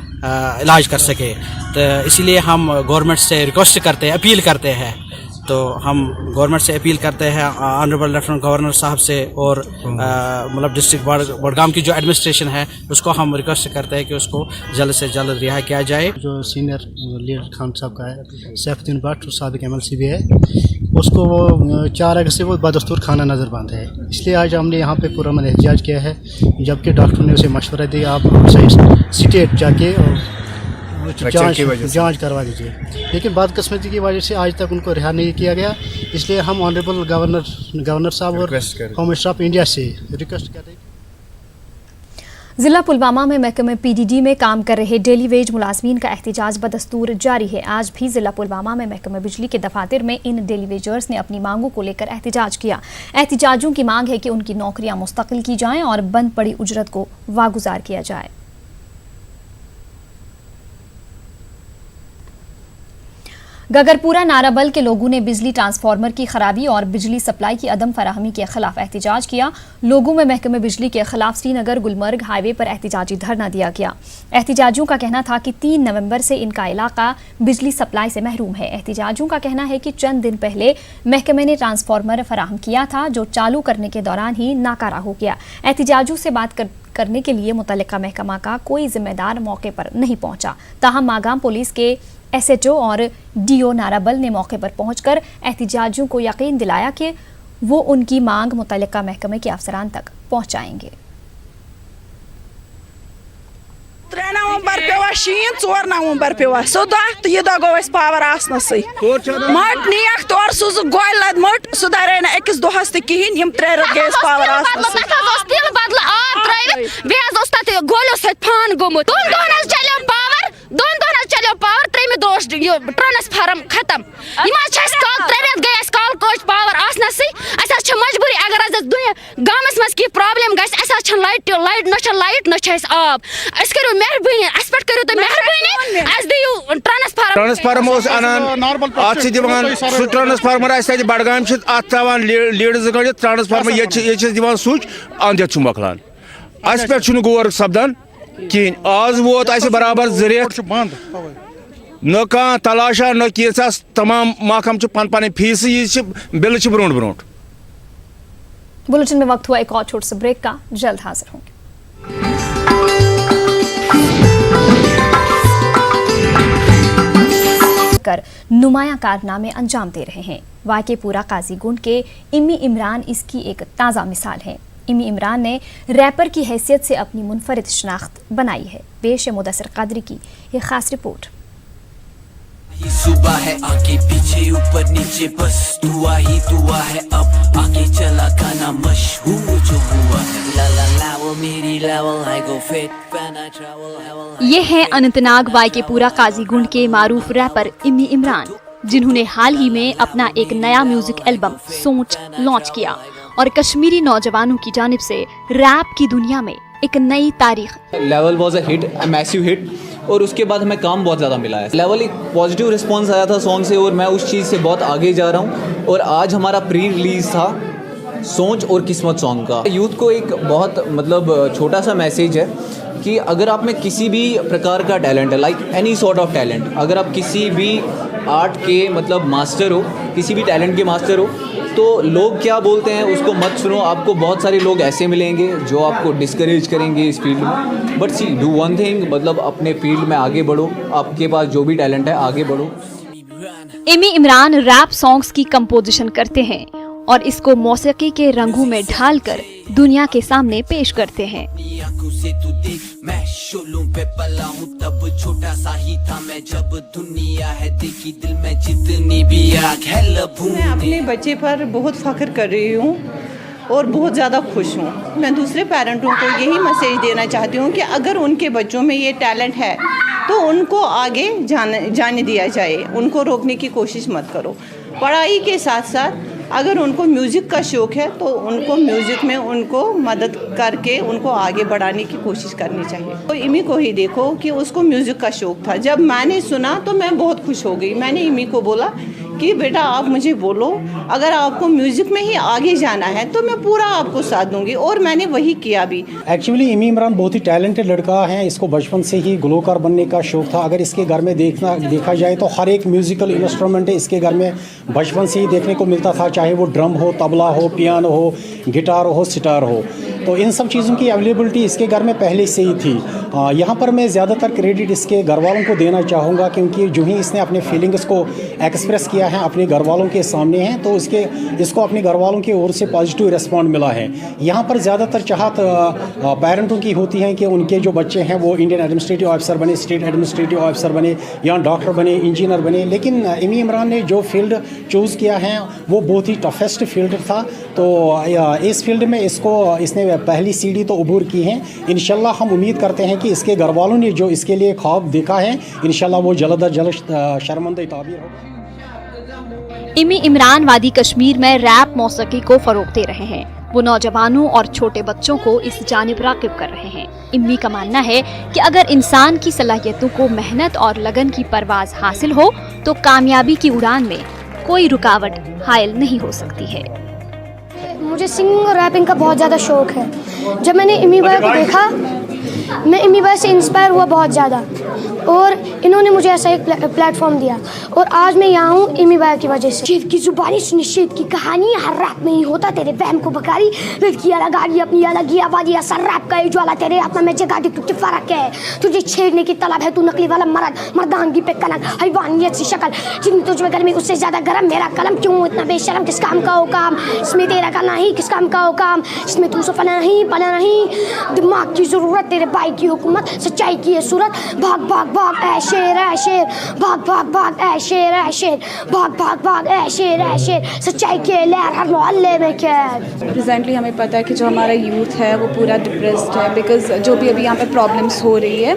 इलाज कर सके। तो इसीलिए हम गवर्नमेंट से रिक्वेस्ट करते हैं, अपील करते हैं। तो हम गवर्नमेंट से अपील करते हैं, ऑनरेबल लेफ्टिनेंट गवर्नर साहब से और मतलब डिस्ट्रिक्ट बडगाम की जो एडमिनिस्ट्रेशन है उसको हम रिक्वेस्ट करते हैं कि उसको जल्द से जल्द रिहा किया जाए। जो सीनियर लीडर खान साहब का है सैफुद्दीन भट्ट, साबिक MLC भी है, उसको वो 4 अगस्त से वो बदस्तूर खाना नज़रबंद है। इसलिए आज हमने यहाँ पे पूरा एहतजाज किया है, जबकि डॉक्टर ने उसे मशवरा दिया आप आउटसाइड स्टेट जाके जांच करवा दीजिए, लेकिन बदकिस्मती की वजह से आज तक उनको रिहा नहीं किया गया। इसलिए हम ऑनरेबल गवर्नर साहब और होम मिनिस्टर ऑफ इंडिया से रिक्वेस्ट कर रहे हैं। जिला पुलवामा में महकमे PDD में काम कर रहे डेली वेज मुलाजमीन का एहतजाज बदस्तूर जारी है। आज भी जिला पुलवामा में महकमे बिजली के दफातर में इन डेली वेजर्स ने अपनी मांगों को लेकर एहतजाज किया। एहतजाजियों की मांग है कि उनकी नौकरियां मुस्तकिल की जाएं और बंद पड़ी उजरत को वागुजार किया जाए। गगरपुरा नाराबल के लोगों ने बिजली ट्रांसफार्मर की खराबी और बिजली सप्लाई की अदम फराहमी के खिलाफ एहतजाज किया। लोगों में महकमे बिजली के खिलाफ श्रीनगर गुलमर्ग हाईवे पर एहतजाजी धरना दिया गया। एहतजाजियों का कहना था कि 3 नवंबर से इनका इलाका बिजली सप्लाई से महरूम है। एहतजाजियों का कहना है कि चंद दिन पहले महकमे ने ट्रांसफार्मर फराहम किया था, जो चालू करने के दौरान ही नाकारा हो गया। एहतजाजियों से बात करने के लिए मुतल्लिका महकमा का कोई जिम्मेदार मौके पर नहीं पहुंचा। ताहम मागाम पुलिस के SHO और DO नाराबल ने मौके पर पहुंचकर एहतजाजियों को यकीन दिलाया कि वो उनकी मांग मुतल्लिका महकमे के अफसरान तक पहुंचाएंगे। 3 नवंबर पे शीन, 4 नवंबर पे सो दह तो यह गो पावर आसनस मट नीक तौर सूज गोल लद मट सह दरे न अकिस दोहस तहन यम 3 रत गए पावर आसनस गोलो फान गोमुत 2 दोहन चलो पावर 2 दोहन चलो पावर 3 दोष ट्रांसफार्म खत्म कल 3 रत गए कल कोच पावर आसनस मजबूरी अगर गामस मज की प्रॉब्लम गस लाइट न आब अस करो मेहरबानी अस पे करो तो मेहरबानी अस दियो ट्रांसफार्म अनान अत दिवान सु ट्रांसफार्मर आस बडगाम अतान लीड्स गड़ित ट्रांसफार्मर ये दिवान स्विच अंदर मकलान अस पे गौर सपदान कहें। आज वोत बराबर 2 रेत न कह तलाशा न क्या तमाम महकम पन fees bill brought brought. Bulletin में वक्त हुआ एक और छोटे से ब्रेक का, जल्द हाजिर होंगे। कर नुमाया कारनामे अंजाम दे रहे हैं। वाकेपुरा काजीगुंड के इम्मी इमरान इसकी एक ताज़ा मिसाल है। इम्मी इमरान ने रैपर की हैसियत से अपनी मुनफरिद शनाख्त बनाई है। पेश है मुदस्सिर कादरी की ये खास रिपोर्ट। सुबह है आगे पीछे ऊपर नीचे बस दुआ ही दुआ है, अब आगे चला गाना मशहूर जो हुआ है। ला ला ला वो मेरी लेवल है गो फिट फैना ट्रैवल। ये है अनंतनाग वाकेपुरा काजीगुंड के मारूफ रैपर इम्मी इमरान, जिन्होंने हाल ही में अपना एक नया म्यूजिक एल्बम सोच लॉन्च किया और कश्मीरी नौजवानों की जानिब से रैप की दुनिया में एक नई तारीख। Level was a hit, a massive hit, और उसके बाद हमें काम बहुत ज़्यादा मिला है। लेवल एक पॉजिटिव रिस्पांस आया था सॉन्ग से और मैं उस चीज़ से बहुत आगे जा रहा हूँ। और आज हमारा प्री रिलीज़ था सोच और किस्मत सॉन्ग का। यूथ को एक बहुत मतलब छोटा सा मैसेज है कि अगर आप में किसी भी प्रकार का टैलेंट है, like any sort of talent, अगर आप किसी भी आर्ट के मतलब मास्टर हो, किसी भी टैलेंट के मास्टर हो, तो लोग क्या बोलते हैं उसको मत सुनो। आपको बहुत सारे लोग ऐसे मिलेंगे जो आपको डिस्करेज करेंगे इस फील्ड में, but see do one thing, मतलब अपने फील्ड में आगे बढ़ो, आपके पास जो भी टैलेंट है आगे बढ़ो। इम्मी इमरान रैप सॉन्ग्स की कंपोजिशन करते हैं और इसको मौसीकी के रंगों में ढालकर दुनिया के सामने पेश करते हैं। मैं शोलों पे पला हूँ तब छोटा सा ही था मैं, जब दुनिया है देखी दिल में जितनी भी आग है लबूं। मैं अपने बच्चे पर बहुत फख्र कर रही हूँ और बहुत ज़्यादा खुश हूँ। मैं दूसरे पेरेंटों को यही मैसेज देना चाहती हूँ कि अगर उनके बच्चों में ये टैलेंट है तो उनको आगे जाने दिया जाए, उनको रोकने की कोशिश मत करो। पढ़ाई के साथ साथ अगर उनको म्यूज़िक का शौक़ है तो उनको म्यूज़िक में उनको मदद करके उनको आगे बढ़ाने की कोशिश करनी चाहिए। तो इमी को ही देखो कि उसको म्यूज़िक का शौक़ था, जब मैंने सुना तो मैं बहुत खुश हो गई। मैंने इमी को बोला कि बेटा आप मुझे बोलो, अगर आपको म्यूज़िक में ही आगे जाना है तो मैं पूरा आपको साथ दूंगी, और मैंने वही किया भी। एक्चुअली इमी इमरान बहुत ही टैलेंटेड लड़का है, इसको बचपन से ही गुलकार बनने का शौक़ था। अगर इसके घर में देखा जाए तो हर एक म्यूज़िकल इंस्ट्रूमेंट इसके घर में बचपन से ही देखने को मिलता था, चाहे वो ड्रम हो, तबला हो, पियानो हो, गिटार हो, सितार हो। तो इन सब चीज़ों की अवेलेबिलिटी इसके घर में पहले से ही थी। यहाँ पर मैं ज़्यादातर क्रेडिट इसके घर वालों को देना चाहूँगा, क्योंकि जो ही इसने अपने फीलिंग्स को एक्सप्रेस किया है अपने घर वालों के सामने हैं, तो इसको अपने घर वालों की ओर से पॉजिटिव रिस्पॉन्ड मिला है। यहाँ पर ज़्यादातर चाहत पेरेंटों की होती है कि उनके जो बच्चे हैं वो इंडियन एडमिनिस्ट्रेटिव ऑफिसर बने, स्टेट एडमिनिस्ट्रेटिव ऑफिसर बने, या डॉक्टर बने, इंजीनियर बने। लेकिन इमी इमरान ने जो फील्ड चूज़ किया है वो बहुत ही टफेस्ट फील्ड था। तो इस फील्ड में इसने पहली सीढ़ी तो अबूर की है। इंशाल्लाह हम उम्मीद करते हैं कि इसके घर वालों ने जो इसके लिए ख्वाब देखा है, इंशाल्लाह वो जल्द अज जल्द शर्मंदा ताबीर होगा। इमी इमरान वादी कश्मीर में रैप मौसीकी को फरोग दे रहे हैं। वो नौजवानों और छोटे बच्चों को इस जानिब राग़िब कर रहे हैं। इम्मी का मानना है कि अगर इंसान की सलाहियतों को मेहनत और लगन की परवाज़ हासिल हो तो कामयाबी की उड़ान में कोई रुकावट हायल नहीं हो सकती है। मुझे सिंगिंग और रैपिंग का बहुत ज़्यादा शौक़ है। जब मैंने इमी भाई को देखा, मैं इमी भाई से इंस्पायर हुआ बहुत ज़्यादा, और इन्होंने मुझे ऐसा एक प्लेटफॉर्म दिया, और आज मैं यहाँ हूँ इमी भाई की वजह से। शेर की जुबानी सुनी शेर की कहानी, हर रात में ही होता तेरे वहम को बकारी। लड़की अलग गाड़ी अपनी अलग ही आबादी, असर रैप का ज्वाला तेरे आत्मा में जगा दी। तुझे फ़र्क है, तुझे छेड़ने की तलब है, तू नकली वाला मर्द, मर्दानगी पे कलंक, हैवानियत सी शक्ल, जितनी तुझ में गर्मी उससे ज़्यादा गर्म मेरा कलम। क्यों इतना बेशरम, किस काम का हो काम, इसमें तेरा का नहीं, किस काम का हो काम, इसमें तू सफला नहीं, पला नहीं। दिमाग की ज़रूरत, तेरे भाई की हुकूमत, सच्चाई की है सूरत। भाग भाग भाग ऐ शेर, भाग भाग भाग ऐ शेर, भाग भाग भाग ऐ शेर, सच्चाई के लहर हर मोहल्ले में कैद। प्रेजेंटली हमें पता है कि जो हमारा यूथ है वो पूरा डिप्रेस्ड है, बिकॉज जो भी अभी यहाँ पे प्रॉब्लम्स हो रही है,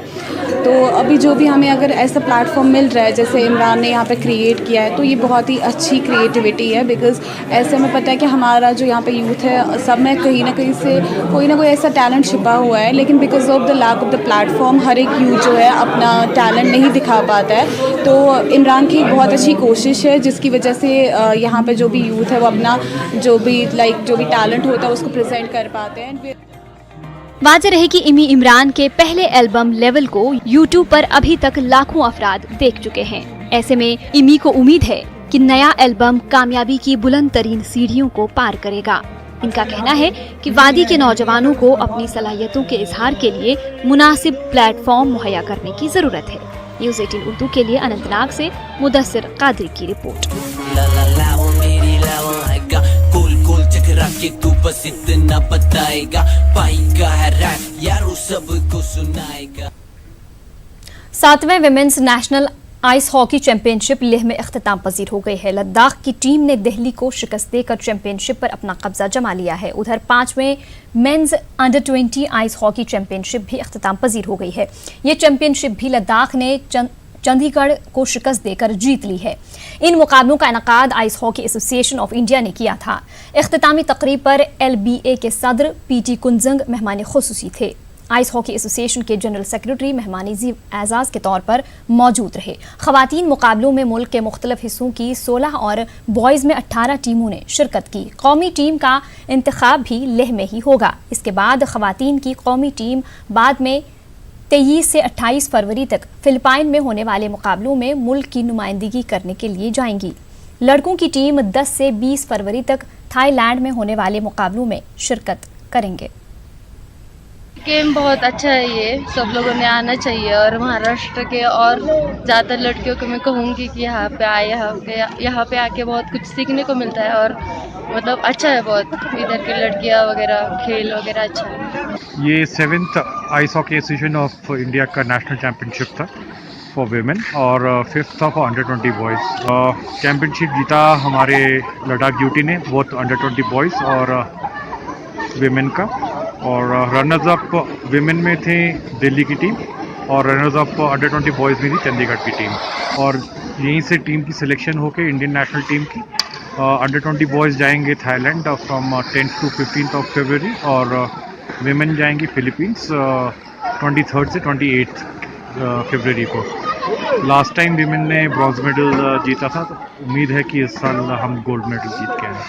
तो अभी जो भी हमें अगर ऐसा प्लेटफॉर्म मिल रहा है जैसे इमरान ने यहाँ पे क्रिएट किया है, तो ये बहुत ही अच्छी क्रिएटिविटी है। बिकॉज ऐसे हमें पता है कि हमारा जो यहाँ पे यूथ है सब में कहीं ना कहीं से कोई ना कोई ऐसा टैलेंट छिपा हुआ है, लेकिन because of the lack of the platform हर एक यूथ जो है अपना टैलेंट नहीं दिखा पाता है। तो इमरान की बहुत अच्छी कोशिश है जिसकी वजह से यहाँ पे जो भी यूथ है वो अपना जो भी टैलेंट होता है उसको प्रेजेंट कर पाते हैं। वाज़ेह रहे कि इमी इमरान के पहले एल्बम लेवल को यूट्यूब पर अभी तक लाखों अफराद देख चुके हैं। ऐसे में इमी को उम्मीद है कि नया एल्बम कामयाबी की बुलंद तरीन सीढ़ियों को पार करेगा। इनका कहना है कि वादी के नौजवानों को अपनी सलाहियतों के इजहार के लिए मुनासिब प्लेटफॉर्म मुहैया करने की जरूरत है। न्यूज़ 18 उर्दू के लिए अनंतनाग से मुदस्सिर कादरी की रिपोर्ट। तू बस इतना बताएगा, पाएगा है रैप यारो सबको सुनाएगा। 7वें women's national ice hockey championship Leh में इख्तिताम पजीर हो गई है। लद्दाख की टीम ने दिल्ली को शिकस्त देकर चैंपियनशिप पर अपना कब्जा जमा लिया है। उधर 5वें men's under 20 ice hockey championship भी इख्तिताम पजीर हो गई है। ये चैंपियनशिप भी लद्दाख ने चंडीगढ़ को शिकस्त देकर जीत ली है। इन मुकाबलों का इनकाद ice hockey association of India ने किया था। इख्तितामी तकरीब पर LBA के सदर PT कुंजंग मेहमान खुसूसी थे। आइस हॉकी एसोसिएशन के जनरल सेक्रेटरी मेहमानी एजाज के तौर पर मौजूद रहे। खवातीन मुकाबलों में मुल्क के मुख्तलिफ हिस्सों की 16 और बॉयज़ में 18 टीमों ने शिरकत की। कौमी टीम का इंतखाब भी लेह में ही होगा। इसके बाद खवातीन की कौमी टीम बाद में 23 से 28 फरवरी तक फिलिपाइन में होने वाले मुकाबलों में मुल्क की नुमाइंदगी करने के लिए जाएंगी। लड़कों की टीम 10 से 20 फरवरी तक थाईलैंड में होने वाले मुकाबलों में शिरकत करेंगे। गेम बहुत अच्छा है, ये सब लोगों ने आना चाहिए और महाराष्ट्र के और ज़्यादा लड़कियों को मैं कहूँगी कि यहाँ पे आए, यहाँ पे आके बहुत कुछ सीखने को मिलता है और मतलब अच्छा है बहुत। इधर की लड़कियाँ वगैरह खेल वगैरह अच्छा है। ये 7th ice hockey association of India का नेशनल चैम्पियनशिप था फॉर वेमेन और 5th था फॉर अंडर 20 बॉयज़। चैम्पियनशिप जीता हमारे लद्दाख ड्यूटी ने, बोथ अंडर 20 बॉयज़ और विमेन का, और रनर्स अप विमेन में थे दिल्ली की टीम, और रनर्स अप अंडर 20 बॉयज़ में थी चंडीगढ़ की टीम। और यहीं से टीम की सिलेक्शन होकर इंडियन नेशनल टीम की अंडर 20 बॉयज़ जाएंगे Thailand from 10th to 15th of February, और विमेन जाएंगी फिलीपींस 23rd से 28th फरवरी को। लास्ट टाइम विमेन ने ब्रॉन्ज मेडल जीता था, तो उम्मीद है कि इस साल हम गोल्ड मेडल जीत के आए।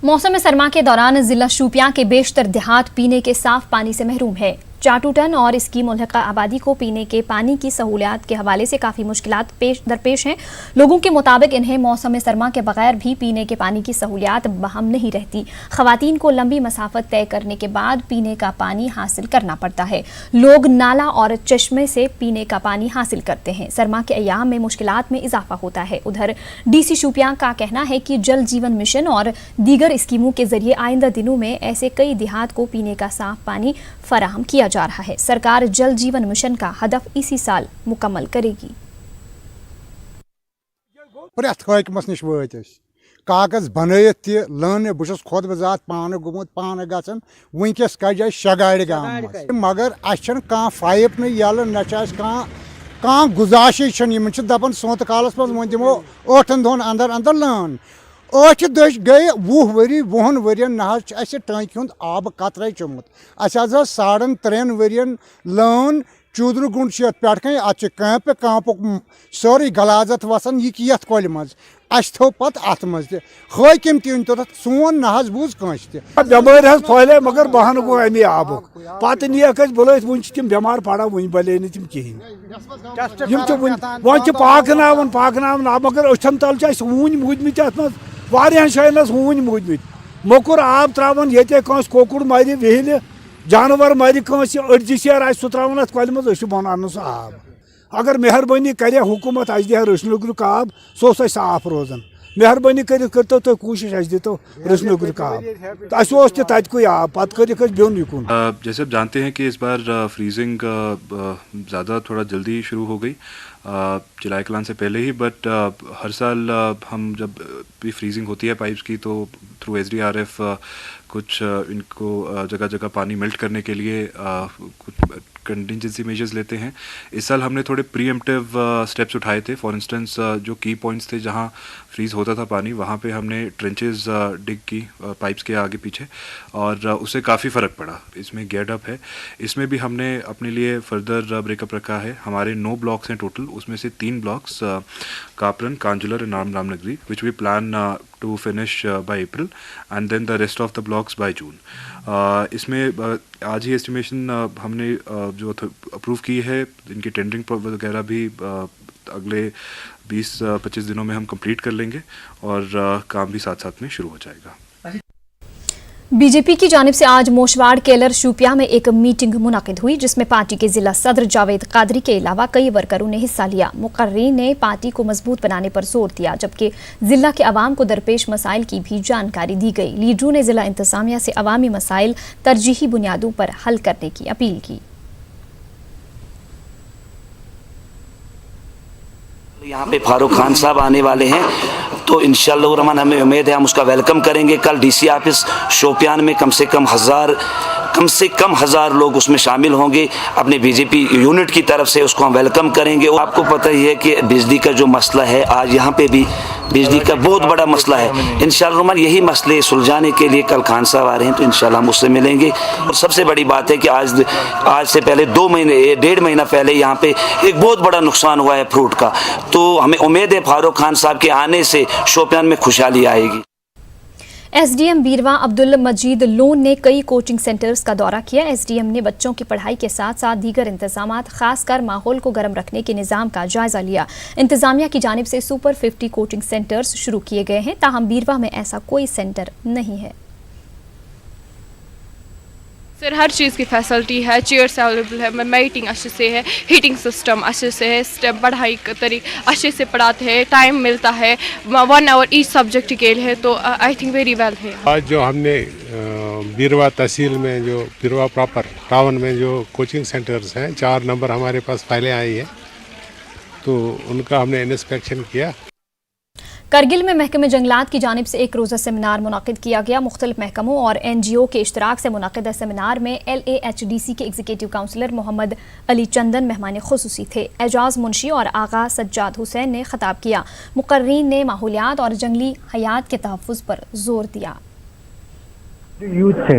मौसम सरमा के दौरान जिला शोपियां के बेशतर देहात पीने के साफ पानी से महरूम है। चाटूटन और इसकी मुल्हका आबादी को पीने के पानी की सहूलियात के हवाले से काफ़ी मुश्किलात दरपेश हैं। लोगों के मुताबिक इन्हें मौसम सरमा के बगैर भी पीने के पानी की सहूलियात बहम नहीं रहती। ख़वातीन को लंबी मसाफत तय करने के बाद पीने का पानी हासिल करना पड़ता है। लोग नाला और चश्मे से पीने का पानी हासिल करते हैं। सरमा के अयाम में मुश्किलात में इजाफा होता है। उधर DC शोपियां का कहना है कि जल जीवन मिशन और दीगर स्कीमों के जरिए आइंदा दिनों में ऐसे कई देहात को पीने का साफ पानी फराहम किया जा रहा है। सरकार जल जीवन मिशन का हदफ इसी साल मुकम्मल करेगी। प्रथ हकमस नश वत कागज बनत लन बहुत खुद बजात पान गुमुत पान गन वनकस कज 6 गाड़ गाम, मगर अ पाइप न यल न गुजारिश दपान सोत कालस मज वो दिमो 8 दोहन अंदर अंदर लन। 8 दश गई 20 वरी 20 वरियन ना टाँकि हुंद आब कतरे चुमुत। 3.5 वरियन लन चूदर गुंड पे कांप कांपुक सोरी गलाजत वसान यह कि कोल मज थो पत अत मज तम तुरत सोन ना बूझ कस बेमार फैले, मगर बहान गो अमे आब पे नीक बुल वन तम बेमार पड़ा वन बले तम कहें वन पाकन आब, मगर अछन तल ऊन मूदमित अत मज शायन ऊन मूदमित मोकुर आब त्रावन ये कोकुर मर वेहल जानवर मर अड़जी शेर आ सह त्रावन अत कल मज बनान सह आब। अगर मेहरबानी करे हुकूमत अस दिहा रचनुक आब सह साफ रोजान। मेहरबानी करो तो कोशिश अस दो रचनुक आब, अस तक आब पत कर ब्योन युकुन। जैसे आप जानते हैं कि इस बार फ्रीजिंग ज़्यादा थोड़ा जल्दी शुरू हो गई जुलाई कलान से पहले ही, बट हर साल हम जब भी फ्रीजिंग होती है पाइप्स की तो थ्रू SDRF कुछ इनको जगह जगह पानी मेल्ट करने के लिए कुछ कंटिजेंसी मेजर्स लेते हैं। इस साल हमने थोड़े प्रीएम्प्टिव स्टेप्स उठाए थे। फॉर इंस्टेंस जो की पॉइंट्स थे जहां फ्रीज होता था पानी, वहां पे हमने ट्रेंचेस डिग की पाइप्स के आगे पीछे, और उससे काफ़ी फ़र्क पड़ा। इसमें गेट अप है, इसमें भी हमने अपने लिए फर्दर ब्रेकअप रखा है। हमारे 9 ब्लॉक्स हैं टोटल, उसमें से 3 blocks Kapran, Kanjular and Ramnagri, which we plan to finish by April and then the rest of the blocks by June. इसमें आज ही एस्टिमेशन हमने जो अप्रूव की है, इनकी टेंडरिंग वगैरह भी अगले 20-25 दिनों में हम कंप्लीट कर लेंगे और काम भी साथ साथ में शुरू हो जाएगा। बीजेपी की जानिब से आज मोशवाड़ केलर शोपियां में एक मीटिंग मुनाकिद हुई, जिसमें पार्टी के जिला सदर जावेद कादरी के अलावा कई वर्करों ने हिस्सा लिया। मुकर्रीन ने पार्टी को मजबूत बनाने पर जोर दिया, जबकि जिला के अवाम को दरपेश मसाइल की भी जानकारी दी गई। लीडरों ने जिला इंतजामिया से अवामी मसाइल तरजीही बुनियादों पर हल करने की अपील की। यहाँ पे फारूक खान साहब आने वाले हैं, तो इंशाअल्लाह रहमान हमें उम्मीद है हम उसका वेलकम करेंगे। कल DC ऑफिस शोपियान में कम से कम 1000 लोग उसमें शामिल होंगे। अपने BJP यूनिट की तरफ से उसको हम वेलकम करेंगे। और आपको पता ही है कि बिजली का जो मसला है, आज यहाँ पे भी बिजली का बहुत बड़ा मसला है। इंशाअल्लाह रहमान यही मसले सुलझाने के लिए कल खान साहब आ रहे हैं, तो इंशाअल्लाह हम उससे मिलेंगे। और सबसे बड़ी बात है कि आज से पहले 1.5 महीना पहले यहाँ पे एक बहुत बड़ा नुकसान हुआ है फ्रूट का, तो हमें उम्मीद है फारूक खान साहब के आने से शोपियान में खुशहाली आएगी। SDM बीरवा अब्दुल मजीद लोन ने कई कोचिंग सेंटर्स का दौरा किया। SDM ने बच्चों की पढ़ाई के साथ साथ दीगर इंतजामात, खासकर माहौल को गर्म रखने के निज़ाम का जायजा लिया। इंतजामिया की जानिब से सुपर 50 कोचिंग सेंटर्स शुरू किए गए हैं, ताहम बीरवा में ऐसा कोई सेंटर नहीं है। सर हर चीज़ की फैसिलिटी है, चेयर्स अवेलेबल है, मेटिंग अच्छे से है, हीटिंग सिस्टम अच्छे से है, स्टेप पढ़ाई का तरीका अच्छे से पढ़ाते हैं, टाइम मिलता है, 1 आवर ईच सब्जेक्ट के लिए है, तो आई थिंक वेरी वेल है। आज जो हमने बीरवा तहसील में, जो बीरवा प्रॉपर टाउन में जो कोचिंग सेंटर्स हैं, 4 नंबर हमारे पास फाइलें आई हैं, तो उनका हमने इंस्पेक्शन किया। करगिल में महकमे जंगलात की जानिब से एक रोज़ा सेमिनार मुनाकिद किया गया। मुख्तलिफ महकमों और NGO के इश्तराक से मुनाकिदा सेमिनार में LAHDC के एग्जीक्यूटिव काउंसलर मोहम्मद अली चंदन मेहमान खुसूसी थे। एजाज मुंशी और आगा सज्जाद हुसैन ने खिताब किया। मुकर्रीन ने माहौलियात और जंगली हयात के तहफ़्फ़ुज़ पर जोर दिया। यूथ थे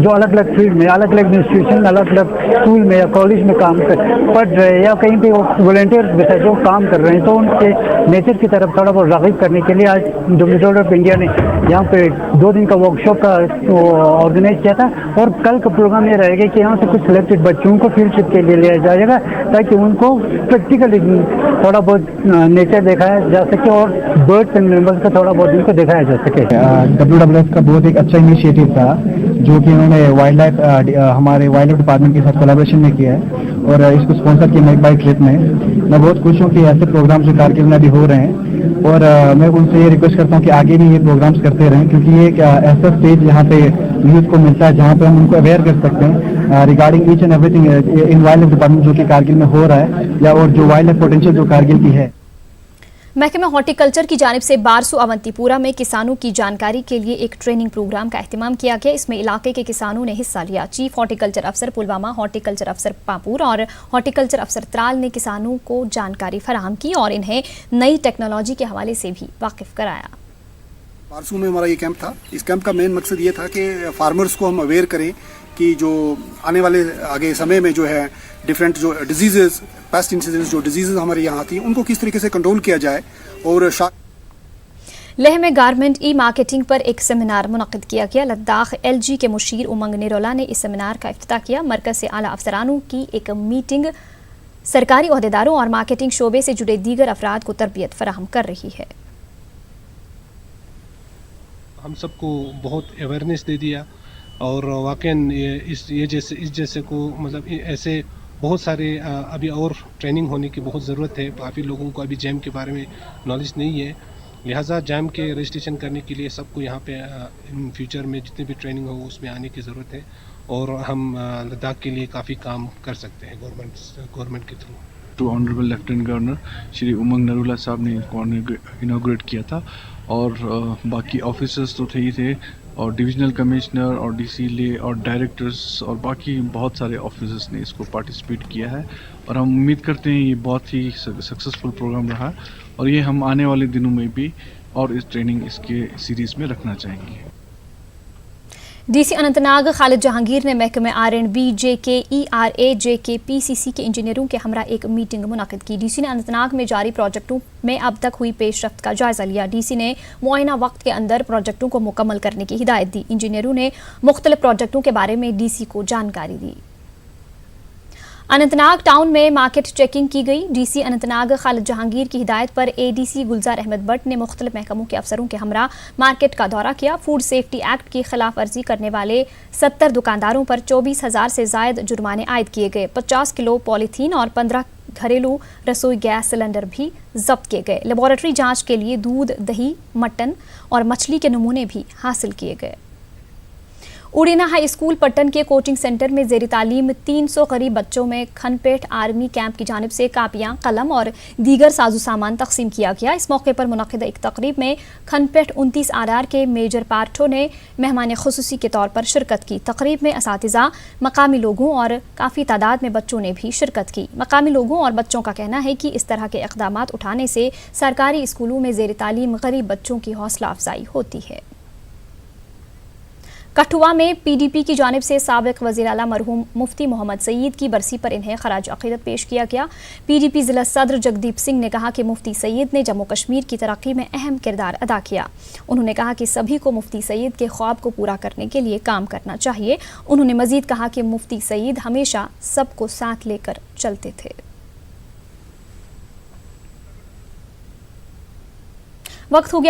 जो अलग अलग फील्ड में, अलग अलग इंस्टीट्यूशन, अलग अलग स्कूल में या कॉलेज में पढ़ रहे या कहीं पे वॉलंटियर जो काम कर रहे हैं, तो उनके नेचर की तरफ थोड़ा बहुत राग़िब करने के लिए आज डोमिटोरियल ऑफ इंडिया ने यहाँ पे 2 दिन का वर्कशॉप का ऑर्गेनाइज किया था। और कल का प्रोग्राम ये रहेगा कि यहाँ से कुछ सिलेक्टेड बच्चों को फील्ड ट्रिप के लिए लिया जाएगा ताकि उनको प्रैक्टिकली थोड़ा बहुत नेचर दिखाया जा सके और बर्ड्स एंड एनिमल्स का थोड़ा बहुत उनको दिखाया जा सके। WWF का बहुत एक अच्छा इनिशिएटिव था जो कि उन्होंने हमारे वाइल्ड लाइफ डिपार्टमेंट के साथ कोलैबोरेशन में किया है और इसको स्पॉन्सर किया मेक बाय ट्रिप में। मैं बहुत खुश हूँ कि ऐसे प्रोग्राम जो कारगिल में अभी हो रहे हैं और मैं उनसे ये रिक्वेस्ट करता हूँ कि आगे भी ये प्रोग्राम्स करते रहें, क्योंकि ये एक ऐसा स्टेज यहाँ पे यूथ को मिलता है जहाँ पे हम उनको अवेयर कर सकते हैं regarding each and everything in wild life department जो कि कारगिल में हो रहा है या और जो वाइल्ड लाइफ पोटेंशियल जो कारगिल की है। महकमा हॉर्टिकल्चर की जानिब से बारसू अवंतीपुरा में किसानों की जानकारी के लिए एक ट्रेनिंग प्रोग्राम का एहतमाम किया गया। इसमें इलाके के किसानों ने हिस्सा लिया। चीफ हॉर्टिकल्चर अफसर पुलवामा, हॉर्टिकल्चर अफसर पापुर और हॉर्टिकल्चर अफसर त्राल ने किसानों को जानकारी फराहम की और इन्हें नई टेक्नोलॉजी के हवाले से भी वाकिफ कराया। बारसू में हमारा ये कैंप था। इस कैंप का मेन मकसद ये था कि फार्मर्स को हम अवेयर करें कि जो आने वाले आगे समय में जो है डिफरेंट जो डिजीजेस, पेस्ट इंसिडेंट्स, जो डिजीजेस हमारे यहाँ आती हैं उनको किस तरीके से कंट्रोल किया जाए। और लेह में गारमेंट ई मार्केटिंग पर एक सेमिनार मुनक़िद किया गया। लद्दाख LG के मुशीर उमंग निरोला ने इस सेमिनार का इफ्तिताह किया। मरकज़ से आला अफसरानों की एक मीटिंग सरकारी ओहदेदारों और मार्केटिंग शोबे से जुड़े दीगर अफराद को तरबियत फराहम कर रही है। हम सबको बहुत अवेयरनेस दे दिया और वाकई इस जैसे को मतलब ऐसे बहुत सारे अभी और ट्रेनिंग होने की बहुत ज़रूरत है। काफ़ी लोगों को अभी जैम के बारे में नॉलेज नहीं है, लिहाजा जैम के रजिस्ट्रेशन करने के लिए सबको यहाँ पे इन फ्यूचर में जितनी भी ट्रेनिंग हो उसमें आने की ज़रूरत है और हम लद्दाख के लिए काफ़ी काम कर सकते हैं गवर्नमेंट के through. To honourable lieutenant governor Shri Umang Narula साहब ने इसको इनॉग्रेट किया था और बाकी ऑफिसर्स तो थे ही थे और डिविजनल कमिश्नर और DC ले और डायरेक्टर्स और बाकी बहुत सारे ऑफिसर्स ने इसको पार्टिसिपेट किया है और हम उम्मीद करते हैं ये बहुत ही सक्सेसफुल प्रोग्राम रहा और ये हम आने वाले दिनों में भी और इस ट्रेनिंग इसके सीरीज़ में रखना चाहेंगे। DC अनंतनाग खालिद जहांगीर ने महकमे R&B, JK, ERA, JK, PCC के इंजीनियरों के हमरा एक मीटिंग मुनाकिद की। DC ने अनंतनाग में जारी प्रोजेक्टों में अब तक हुई पेशरफ्त का जायजा लिया। DC ने मुआयना वक्त के अंदर प्रोजेक्टों को मुकम्मल करने की हिदायत दी। इंजीनियरों ने मुख्तलिफ प्रोजेक्टों के बारे में DC को जानकारी दी। अनंतनाग टाउन में मार्केट चेकिंग की गई। DC अनंतनाग खालिद जहांगीर की हिदायत पर ADC गुलजार अहमद भट्ट ने मुख्तलिफ महकमों के अफसरों के हमरा मार्केट का दौरा किया। फूड सेफ्टी एक्ट की खिलाफ वर्जी करने वाले 70 दुकानदारों पर 24,000 से जायद जुर्माने आयद किए गए। 50 किलो पॉलीथीन और 15 घरेलू रसोई गैस सिलेंडर भी जब्त किए गए। लेबोरेटरी जांच के लिए दूध, दही, मटन और मछली के नमूने भी हासिल किए गए। उड़ीना हाई स्कूल पट्टन के कोचिंग सेंटर में जेरी तालीम 300 करीब बच्चों में खनपेट आर्मी कैंप की जानिब से कापियां, कलम और दीगर साजो सामान तकसीम किया गया। इस मौके पर मुनक़िदा एक तकरीब में खनपेट 29 RR के मेजर पार्टो ने मेहमान खुसूसी के तौर पर शिरकत की। तकरीब में असातिज़ा, मकामी लोगों और काफ़ी तादाद में बच्चों ने भी शिरकत की। मकामी लोगों और बच्चों का कहना है कि इस तरह के इक़दामात उठाने से सरकारी स्कूलों में जेरी तालीम गरीब बच्चों की हौसला अफजाई होती है। कठुआ में PDP की जानिब से साबिक वज़ीर आला मरहूम मुफ्ती मोहम्मद सईद की बरसी पर इन्हें खराज अक़ीदत पेश किया गया। PDP ज़िला सदर जगदीप सिंह ने कहा कि मुफ्ती सईद ने जम्मू कश्मीर की तरक्की में अहम किरदार अदा किया। उन्होंने कहा कि सभी को मुफ्ती सईद के ख्वाब को पूरा करने के लिए काम करना चाहिए। उन्होंने मज़ीद कहा कि मुफ्ती सईद हमेशा सबको साथ लेकर चलते थे। वक्त हो गया।